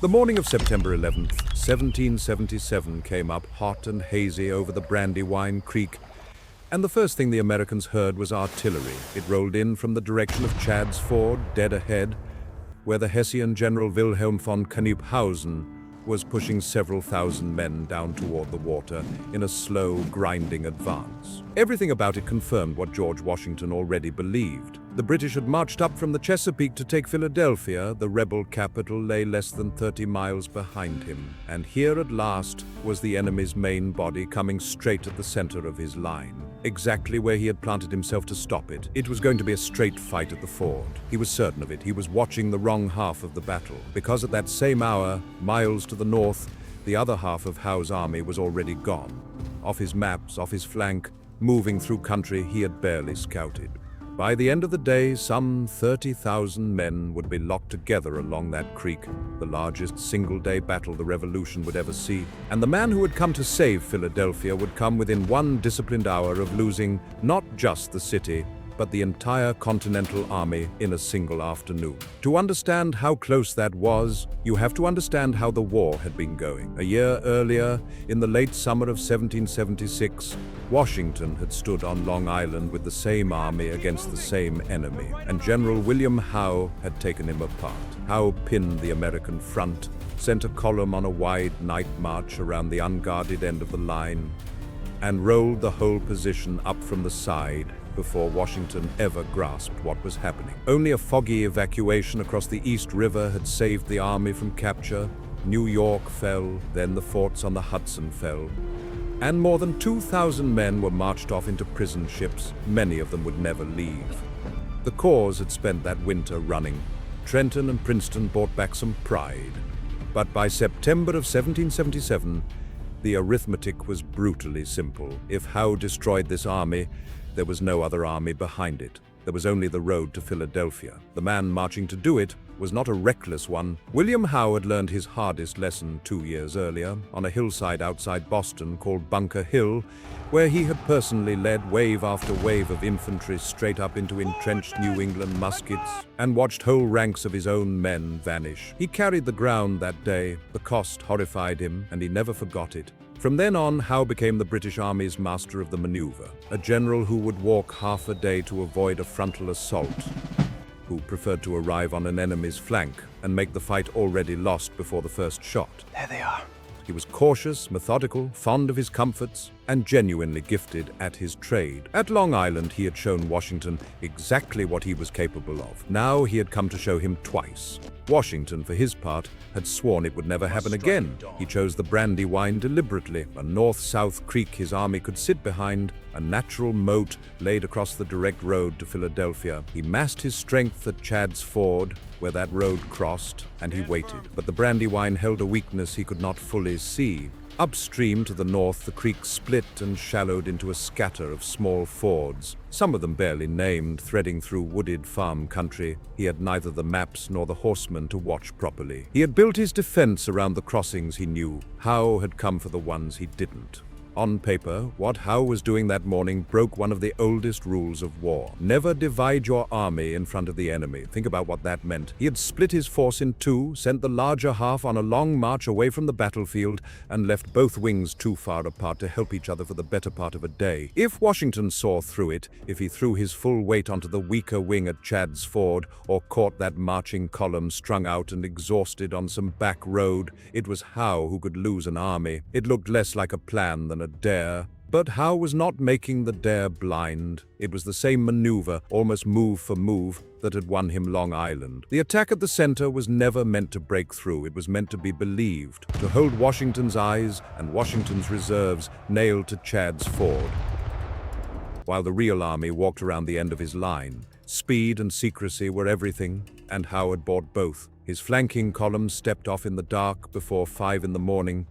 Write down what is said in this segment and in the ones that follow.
The morning of September 11th, 1777 came up hot and hazy over the Brandywine Creek, and the first thing the Americans heard was artillery. It rolled in from the direction of Chad's Ford, dead ahead, where the Hessian General Wilhelm von Knyphausen was pushing several thousand men down toward the water in a slow, grinding advance. Everything about it confirmed what George Washington already believed. The British had marched up from the Chesapeake to take Philadelphia. The rebel capital lay less than 30 miles behind him, and here at last was the enemy's main body coming straight at the center of his line, exactly where he had planted himself to stop it. It was going to be a straight fight at the ford. He was certain of it. He was watching the wrong half of the battle, because at that same hour, miles to the north, the other half of Howe's army was already gone. Off his maps, off his flank, moving through country he had barely scouted. By the end of the day, some 30,000 men would be locked together along that creek, the largest single-day battle the Revolution would ever see. And the man who had come to save Philadelphia would come within one disciplined hour of losing not just the city, but the entire Continental Army in a single afternoon. To understand how close that was, you have to understand how the war had been going. A year earlier, in the late summer of 1776, Washington had stood on Long Island with the same army against the same enemy, and General William Howe had taken him apart. Howe pinned the American front, sent a column on a wide night march around the unguarded end of the line, and rolled the whole position up from the side before Washington ever grasped what was happening. Only a foggy evacuation across the East River had saved the army from capture. New York fell, then the forts on the Hudson fell, and more than 2,000 men were marched off into prison ships. Many of them would never leave. The corps had spent that winter running. Trenton and Princeton brought back some pride. But by September of 1777, the arithmetic was brutally simple. If Howe destroyed this army, there was no other army behind it. There was only the road to Philadelphia. The man marching to do it was not a reckless one. William Howe had learned his hardest lesson 2 years earlier on a hillside outside Boston called Bunker Hill, where he had personally led wave after wave of infantry straight up into entrenched New England muskets and watched whole ranks of his own men vanish. He carried the ground that day. The cost horrified him, and he never forgot it. From then on, Howe became the British Army's master of the maneuver, a general who would walk half a day to avoid a frontal assault, who preferred to arrive on an enemy's flank and make the fight already lost before the first shot. There they are. He was cautious, methodical, fond of his comforts, and genuinely gifted at his trade. At Long Island, he had shown Washington exactly what he was capable of. Now he had come to show him twice. Washington, for his part, had sworn it would never happen again. He chose the Brandywine deliberately, a north-south creek his army could sit behind, a natural moat laid across the direct road to Philadelphia. He massed his strength at Chad's Ford, where that road crossed, and he waited. But the Brandywine held a weakness he could not fully see. Upstream to the north, the creek split and shallowed into a scatter of small fords, some of them barely named, threading through wooded farm country. He had neither the maps nor the horsemen to watch properly. He had built his defense around the crossings he knew. Howe had come for the ones he didn't. On paper, what Howe was doing that morning broke one of the oldest rules of war. Never divide your army in front of the enemy. Think about what that meant. He had split his force in two, sent the larger half on a long march away from the battlefield, and left both wings too far apart to help each other for the better part of a day. If Washington saw through it, if he threw his full weight onto the weaker wing at Chad's Ford, or caught that marching column strung out and exhausted on some back road, it was Howe who could lose an army. It looked less like a plan than a dare. But Howe was not making the dare blind. It was the same maneuver, almost move for move, that had won him Long Island. The attack at the center was never meant to break through. It was meant to be believed, to hold Washington's eyes and Washington's reserves nailed to Chad's Ford, while the real army walked around the end of his line. Speed and secrecy were everything, and Howe had bought both. His flanking columns stepped off in the dark before 5 in the morning,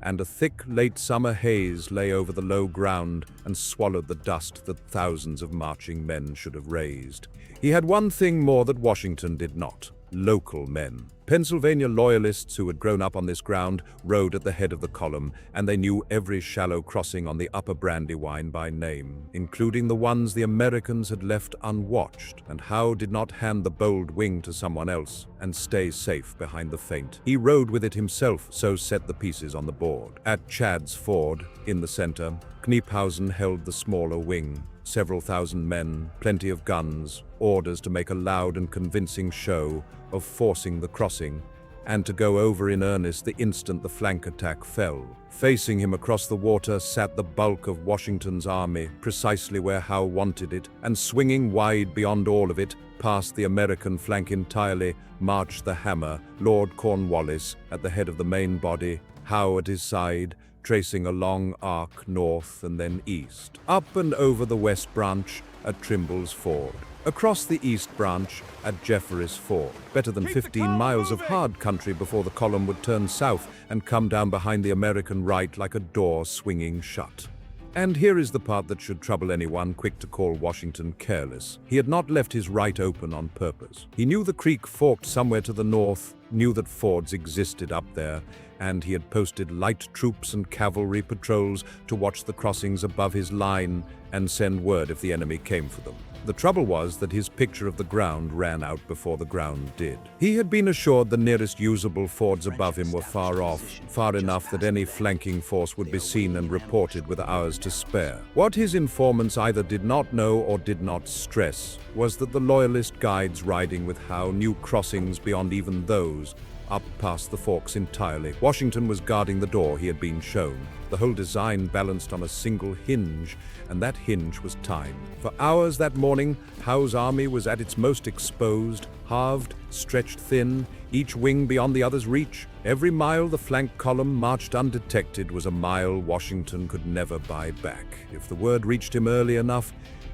and a thick late summer haze lay over the low ground and swallowed the dust that thousands of marching men should have raised. He had one thing more that Washington did not: local men. Pennsylvania loyalists who had grown up on this ground rode at the head of the column, and they knew every shallow crossing on the upper Brandywine by name, including the ones the Americans had left unwatched, and Howe did not hand the bold wing to someone else and stay safe behind the feint. He rode with it himself, so set the pieces on the board. At Chad's Ford, in the center, Knyphausen held the smaller wing. Several thousand men, plenty of guns, orders to make a loud and convincing show of forcing the crossing, and to go over in earnest the instant the flank attack fell. Facing him across the water sat the bulk of Washington's army, precisely where Howe wanted it, and swinging wide beyond all of it, past the American flank entirely, marched the hammer, Lord Cornwallis, at the head of the main body, Howe at his side, tracing a long arc north and then east, up and over the west branch at Trimble's Ford, across the east branch at Jeffrey's Ford. Better than 15 miles of hard country before the column would turn south and come down behind the American right like a door swinging shut. And here is the part that should trouble anyone quick to call Washington careless. He had not left his right open on purpose. He knew the creek forked somewhere to the north, knew that fords existed up there, and he had posted light troops and cavalry patrols to watch the crossings above his line and send word if the enemy came for them. The trouble was that his picture of the ground ran out before the ground did. He had been assured the nearest usable fords above him were far off, far enough that any flanking force would be seen and reported with hours to spare. What his informants either did not know or did not stress was that the Loyalist guides riding with Howe knew crossings beyond even those, up past the forks entirely. Washington was guarding the door he had been shown. The whole design balanced on a single hinge, and that hinge was time. For hours that morning, Howe's army was at its most exposed, halved, stretched thin, each wing beyond the other's reach. Every mile the flank column marched undetected was a mile Washington could never buy back. If the word reached him early enough,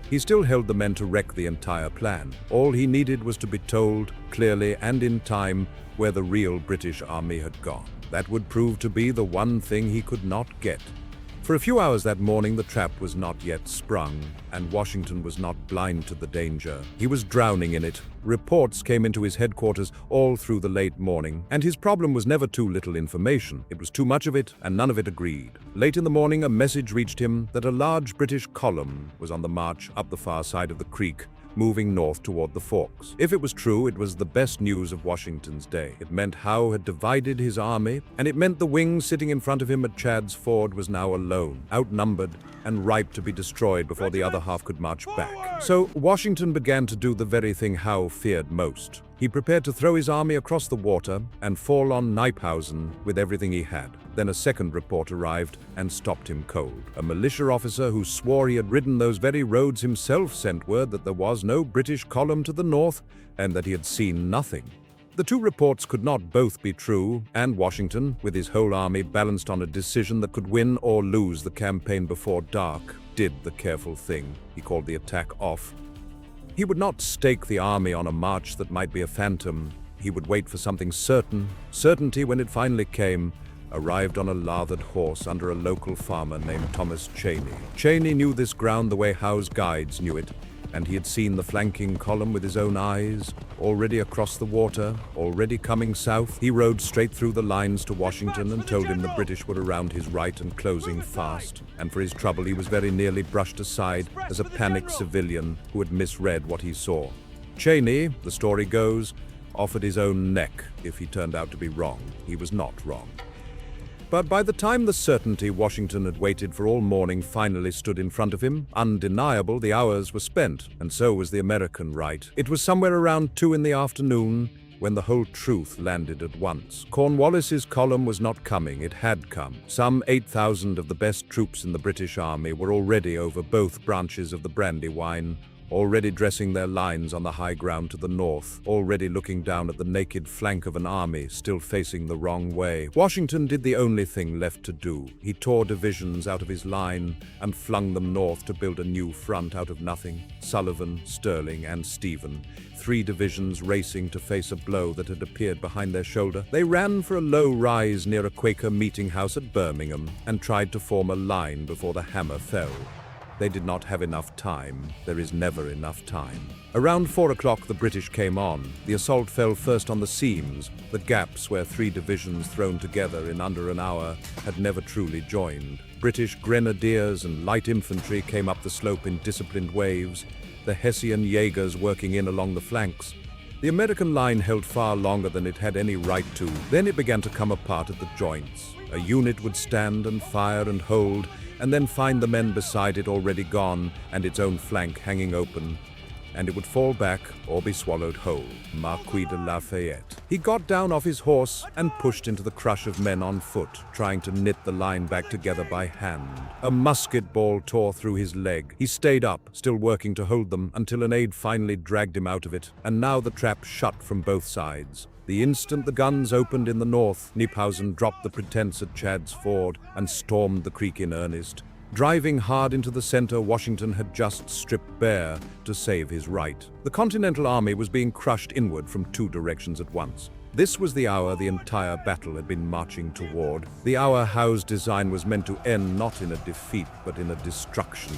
he still held the men to wreck the entire plan. All he needed was to be told, clearly and in time, where the real British army had gone. That would prove to be the one thing he could not get. For a few hours that morning, the trap was not yet sprung, and Washington was not blind to the danger. He was drowning in it. Reports came into his headquarters all through the late morning, and his problem was never too little information. It was too much of it, and none of it agreed. Late in the morning, a message reached him that a large British column was on the march up the far side of the creek, moving north toward the forks. If it was true, it was the best news of Washington's day. It meant Howe had divided his army, and it meant the wing sitting in front of him at Chad's Ford was now alone, outnumbered, and ripe to be destroyed before the other half could march back. So Washington began to do the very thing Howe feared most. He prepared to throw his army across the water and fall on Knyphausen with everything he had. Then a second report arrived and stopped him cold. A militia officer who swore he had ridden those very roads himself sent word that there was no British column to the north and that he had seen nothing. The two reports could not both be true, and Washington, with his whole army balanced on a decision that could win or lose the campaign before dark, did the careful thing. He called the attack off. He would not stake the army on a march that might be a phantom. He would wait for something certain. Certainty, when it finally came, arrived on a lathered horse under a local farmer named Thomas Cheney. Cheney knew this ground the way Howe's guides knew it, and he had seen the flanking column with his own eyes, already across the water, already coming south. He rode straight through the lines to Washington and told him the British were around his right and closing fast. And for his trouble, he was very nearly brushed aside as a panicked civilian who had misread what he saw. Cheney, the story goes, offered his own neck if he turned out to be wrong. He was not wrong. But by the time the certainty Washington had waited for all morning finally stood in front of him, undeniable, the hours were spent, and so was the American right. It was somewhere around 2 in the afternoon when the whole truth landed at once. Cornwallis's column was not coming, it had come. Some 8,000 of the best troops in the British Army were already over both branches of the Brandywine, already dressing their lines on the high ground to the north, already looking down at the naked flank of an army still facing the wrong way. Washington did the only thing left to do. He tore divisions out of his line and flung them north to build a new front out of nothing. Sullivan, Sterling, and Stephen, 3 divisions racing to face a blow that had appeared behind their shoulder. They ran for a low rise near a Quaker meeting house at Birmingham and tried to form a line before the hammer fell. They did not have enough time. There is never enough time. Around 4 o'clock, the British came on. The assault fell first on the seams, the gaps where 3 divisions thrown together in under an hour had never truly joined. British grenadiers and light infantry came up the slope in disciplined waves, the Hessian Jaegers working in along the flanks. The American line held far longer than it had any right to. Then it began to come apart at the joints. A unit would stand and fire and hold, and then find the men beside it already gone and its own flank hanging open, and it would fall back or be swallowed whole. Marquis de Lafayette. He got down off his horse and pushed into the crush of men on foot, trying to knit the line back together by hand. A musket ball tore through his leg. He stayed up, still working to hold them, until an aide finally dragged him out of it, and now the trap shut from both sides. The instant the guns opened in the north, Knyphausen dropped the pretense at Chad's Ford and stormed the creek in earnest. Driving hard into the center, Washington had just stripped bare to save his right. The Continental Army was being crushed inward from 2 directions at once. This was the hour the entire battle had been marching toward. The hour Howe's design was meant to end not in a defeat, but in a destruction.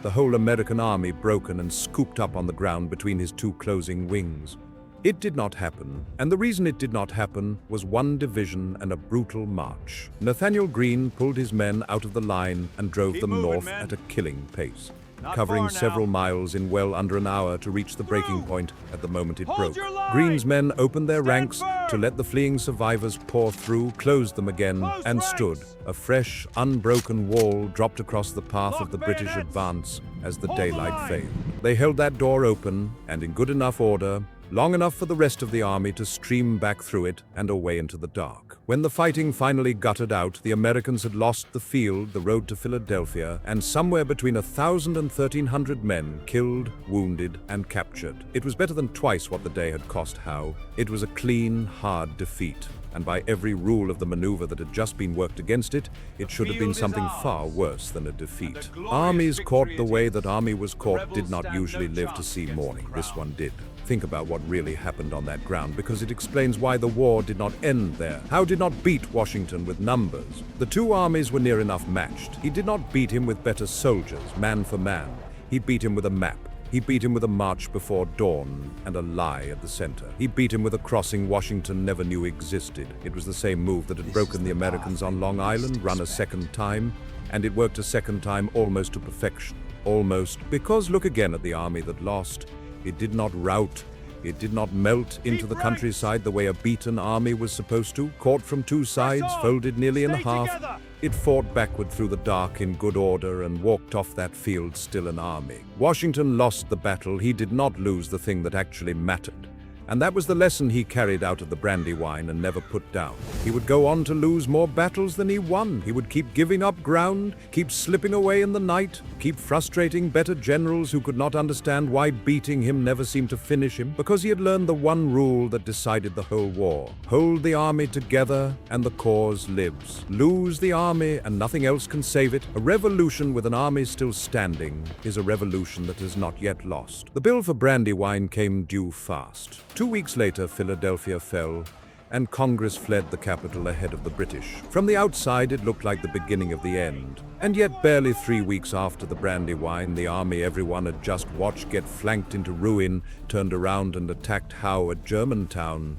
The whole American army broken and scooped up on the ground between his 2 closing wings. It did not happen, and the reason it did not happen was 1 division and a brutal march. Nathanael Greene pulled his men out of the line and drove them north at a killing pace, covering several miles in well under an hour to reach the breaking point at the moment it broke. Greene's men opened their ranks to let the fleeing survivors pour through, closed them again, and stood. A fresh, unbroken wall dropped across the path of the British advance as the daylight failed. They held that door open and in good enough order, long enough for the rest of the army to stream back through it and away into the dark. When the fighting finally guttered out, the Americans had lost the field, the road to Philadelphia, and somewhere between 1,000 and 1,300 men killed, wounded, and captured. It was better than twice what the day had cost Howe. It was a clean, hard defeat, and by every rule of the maneuver that had just been worked against it, it should have been something far worse than a defeat. Armies caught the way that army was caught did not usually live to see morning. This one did. Think about what really happened on that ground, because it explains why the war did not end there. Howe did not beat Washington with numbers. The 2 armies were near enough matched. He did not beat him with better soldiers, man for man. He beat him with a map. He beat him with a march before dawn and a lie at the center. He beat him with a crossing Washington never knew existed. It was the same move that had broken the Americans on Long Island, run a second time, and it worked a second time almost to perfection. Almost, because look again at the army that lost. It did not rout. It did not melt into the countryside the way a beaten army was supposed to, caught from 2 sides, folded nearly in half. It fought backward through the dark in good order and walked off that field still an army. Washington lost the battle. He did not lose the thing that actually mattered. And that was the lesson he carried out of the Brandywine and never put down. He would go on to lose more battles than he won. He would keep giving up ground, keep slipping away in the night, keep frustrating better generals who could not understand why beating him never seemed to finish him, because he had learned the one rule that decided the whole war. Hold the army together and the cause lives. Lose the army and nothing else can save it. A revolution with an army still standing is a revolution that has not yet lost. The bill for Brandywine came due fast. 2 weeks later, Philadelphia fell, and Congress fled the capital ahead of the British. From the outside, it looked like the beginning of the end. And yet, barely 3 weeks after the Brandywine, the army everyone had just watched get flanked into ruin turned around and attacked Howe at Germantown.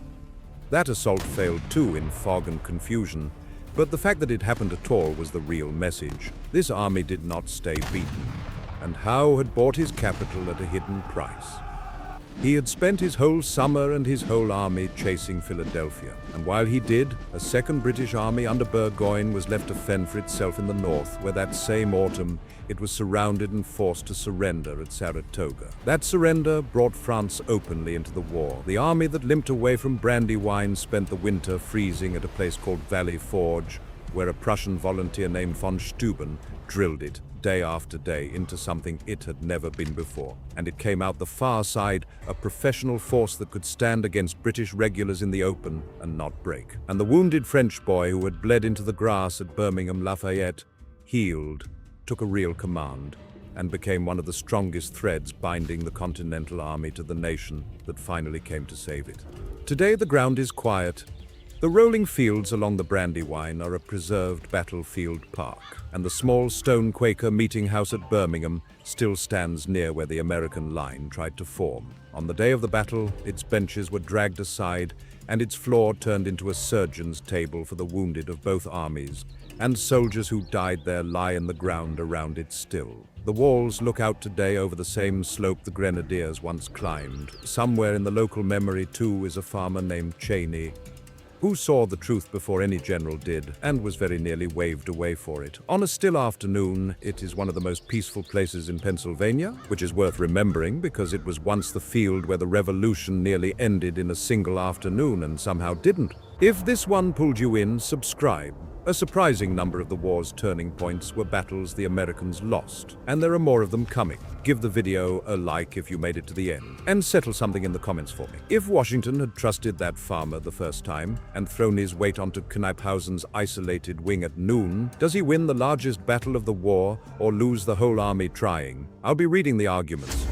That assault failed too in fog and confusion, but the fact that it happened at all was the real message. This army did not stay beaten, and Howe had bought his capital at a hidden price. He had spent his whole summer and his whole army chasing Philadelphia, and while he did, a second British army under Burgoyne was left to fend for itself in the north, where that same autumn it was surrounded and forced to surrender at Saratoga. That surrender brought France openly into the war. The army that limped away from Brandywine spent the winter freezing at a place called Valley Forge, where a Prussian volunteer named von Steuben drilled it day after day into something it had never been before. And it came out the far side, a professional force that could stand against British regulars in the open and not break. And the wounded French boy who had bled into the grass at Birmingham Lafayette healed, took a real command, and became one of the strongest threads binding the Continental Army to the nation that finally came to save it. Today the ground is quiet, The rolling fields along the Brandywine are a preserved battlefield park, and the small stone Quaker meeting house at Birmingham still stands near where the American line tried to form. On the day of the battle, its benches were dragged aside and its floor turned into a surgeon's table for the wounded of both armies, and soldiers who died there lie in the ground around it still. The walls look out today over the same slope the Grenadiers once climbed. Somewhere in the local memory, too, is a farmer named Cheney, who saw the truth before any general did, and was very nearly waved away for it. On a still afternoon, it is one of the most peaceful places in Pennsylvania, which is worth remembering because it was once the field where the Revolution nearly ended in a single afternoon and somehow didn't. If this one pulled you in, subscribe. A surprising number of the war's turning points were battles the Americans lost, and there are more of them coming. Give the video a like if you made it to the end, and settle something in the comments for me. If Washington had trusted that farmer the first time and thrown his weight onto Knyphausen's isolated wing at noon, does he win the largest battle of the war or lose the whole army trying? I'll be reading the arguments.